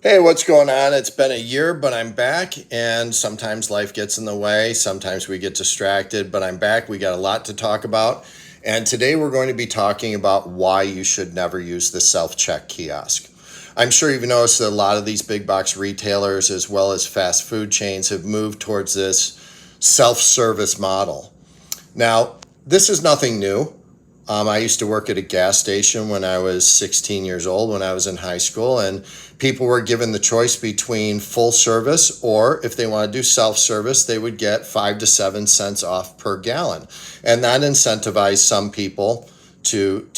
Hey, what's going on? It's been a year, but I'm back, and sometimes life gets in the way. Sometimes we get distracted, but I'm back. We got a lot to talk about. And today we're going to be talking about why you should never use the self-check kiosk. I'm sure you've noticed that a lot of these big box retailers, as well as fast food chains, have moved towards this self-service model. Now, this is nothing new. I used to work at a gas station when I was 16 years old, when I was in high school, and people were given the choice between full service or if they want to do self-service, they would get 5 to 7 cents off per gallon. And that incentivized some people to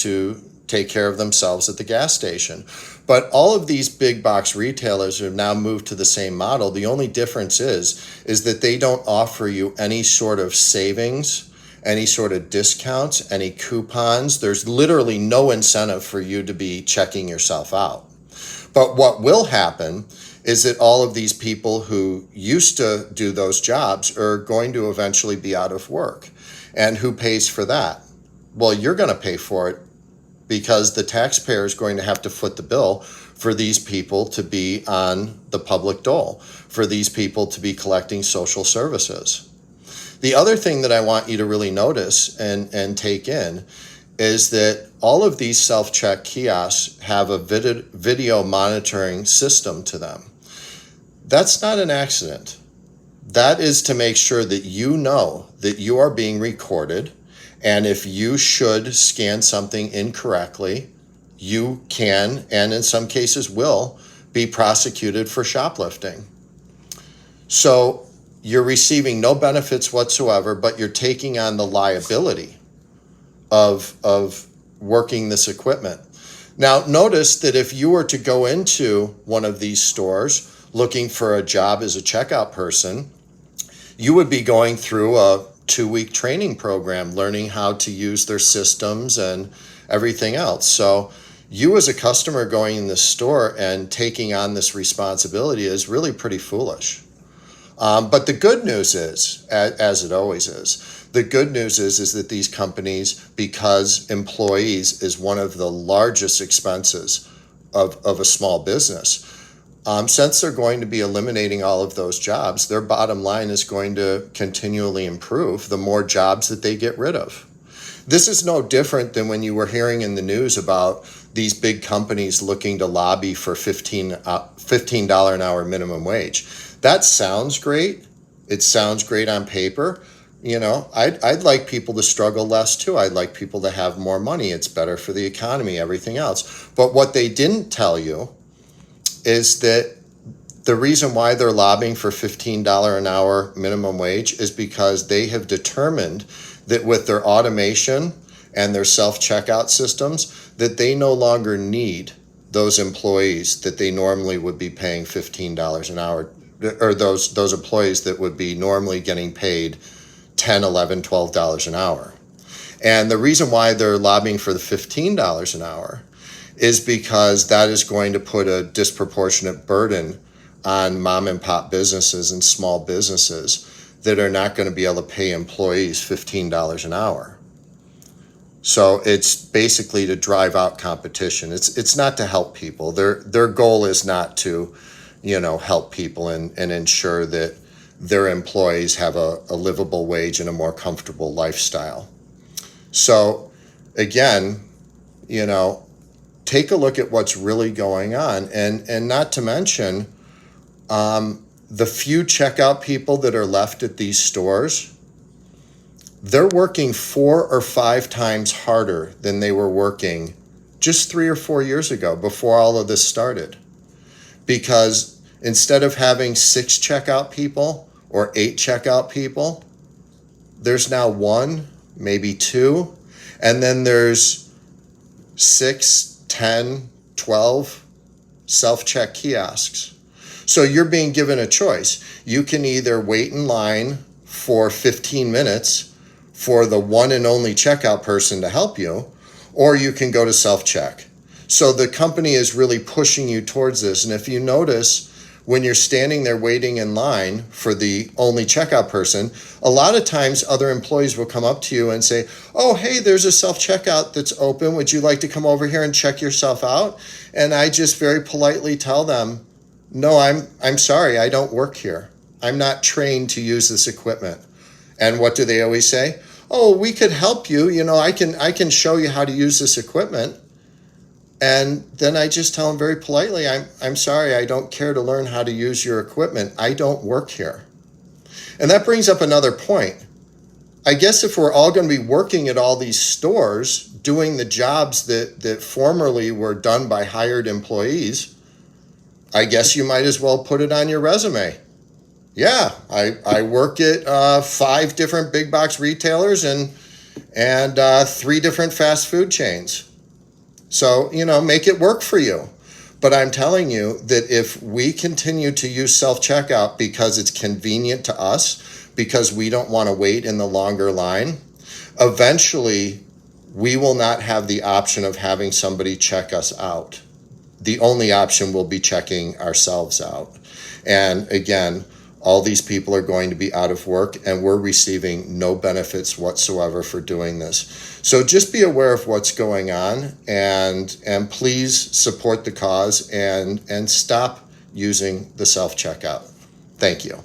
take care of themselves at the gas station. But all of these big box retailers have now moved to the same model. The only difference is that they don't offer you any sort of savings, any sort of discounts, any coupons. There's literally no incentive for you to be checking yourself out. But what will happen is that all of these people who used to do those jobs are going to eventually be out of work. And who pays for that? Well, you're going to pay for it because the taxpayer is going to have to foot the bill for these people to be on the public dole, for these people to be collecting social services. The other thing that I want you to really notice and take in is that all of these self-check kiosks have a video monitoring system to them. That's not an accident. That is to make sure that you know that you are being recorded, and if you should scan something incorrectly, you can, and in some cases will, be prosecuted for shoplifting. So you're receiving no benefits whatsoever, but you're taking on the liability of working this equipment. Now, notice that if you were to go into one of these stores looking for a job as a checkout person, you would be going through a 2-week training program, learning how to use their systems and everything else. So you as a customer going in this store and taking on this responsibility is really pretty foolish. But the good news is, as it always is, the good news is that these companies, because employees is one of the largest expenses of a small business, since they're going to be eliminating all of those jobs, their bottom line is going to continually improve the more jobs that they get rid of. This is no different than when you were hearing in the news about these big companies looking to lobby for $15 an hour minimum wage. That sounds great. It sounds great on paper. You know, I'd like people to struggle less too. I'd like people to have more money. It's better for the economy, everything else. But what they didn't tell you is that the reason why they're lobbying for $15 an hour minimum wage is because they have determined that with their automation and their self-checkout systems, that they no longer need those employees that they normally would be paying $15 an hour, or those employees that would be normally getting paid $10, $11, $12 an hour. And the reason why they're lobbying for the $15 an hour is because that is going to put a disproportionate burden on mom and pop businesses and small businesses that are not going to be able to pay employees $15 an hour. So it's basically to drive out competition. It's not to help people. Their goal is not to, help people and ensure that their employees have a livable wage and a more comfortable lifestyle. So again, take a look at what's really going on, and not to mention the few checkout people that are left at these stores. They're working 4 or 5 times harder than they were working just 3 or 4 years ago before all of this started. Because instead of having 6 checkout people or 8 checkout people, there's now 1, maybe 2, and then there's 6, 10, 12 self-check kiosks. So you're being given a choice. You can either wait in line for 15 minutes for the one and only checkout person to help you, or you can go to self-check. So the company is really pushing you towards this. And if you notice, when you're standing there waiting in line for the only checkout person, a lot of times other employees will come up to you and say, oh, hey, there's a self-checkout that's open. Would you like to come over here and check yourself out? And I just very politely tell them, No, I'm sorry, I don't work here. I'm not trained to use this equipment. And what do they always say? Oh, we could help you. I can show you how to use this equipment. And then I just tell them very politely, I'm sorry, I don't care to learn how to use your equipment. I don't work here. And that brings up another point. I guess if we're all going to be working at all these stores doing the jobs that formerly were done by hired employees, I guess you might as well put it on your resume. Yeah, I work at 5 different big box retailers and 3 different fast food chains. So, make it work for you. But I'm telling you that if we continue to use self-checkout because it's convenient to us, because we don't want to wait in the longer line, eventually we will not have the option of having somebody check us out. The only option will be checking ourselves out. And again, all these people are going to be out of work and we're receiving no benefits whatsoever for doing this. So just be aware of what's going on and please support the cause and stop using the self-checkout. Thank you.